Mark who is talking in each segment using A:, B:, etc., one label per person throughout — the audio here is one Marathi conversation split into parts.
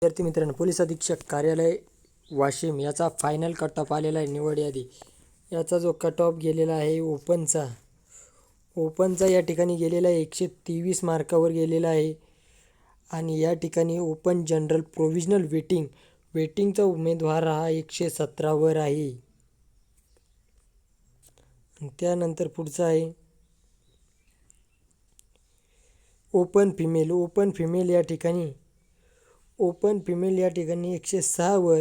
A: विद्यार्थी मित्रांनो, पोलीस अधीक्षक कार्यालय वाशिम याचा फायनल कट ऑफ आलेला आहे. निवड यादी याचा जो कट ऑफ गेलेला आहे ओपनचा या ठिकाणी गेलेला आहे 123 मार्कावर गेलेला आहे. आणि या ठिकाणी ओपन जनरल प्रोव्हिजनल वेटिंगचा उमेदवार हा 117 वर आहे. त्यानंतर पुढचा आहे ओपन फिमेल या ठिकाणी 106 वर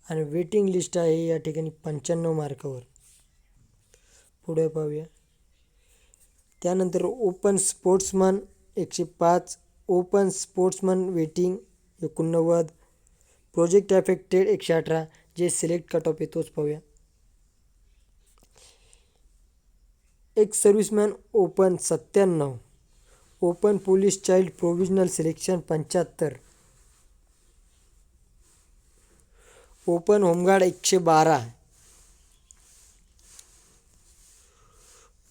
A: आणि वेटिंग लिस्ट आहे या ठिकाणी 95 मार्कावर. पुढे पाहूया. त्यानंतर open sportsman 105, open sportsman waiting 89, project affected 118. जे सिलेक्ट कट ऑफ आहे तोच पाहूया. Ex serviceman open 97, open police child provisional selection 75, open home guard 112,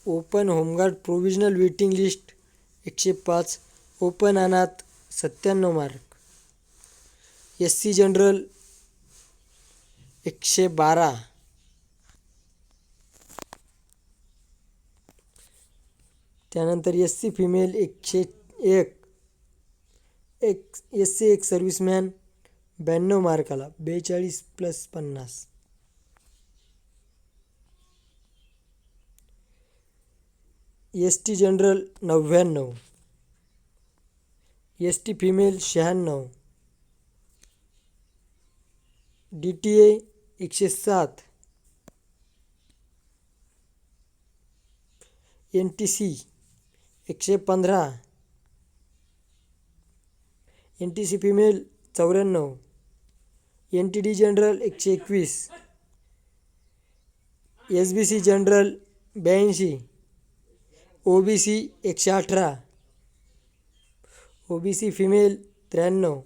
A: open home guard provisional waiting list 105, open अनाथ 97 मार्क, SC जनरल 112, त्यानंतर SC फिमेल 101, SC एक serviceman 92 मार्काला 42 + 50, ST general 99, ST female 96, DTA 107, NTC 115, NTC female 94, NTD general 121, SBC general 82, OBC 118, OBC female 93,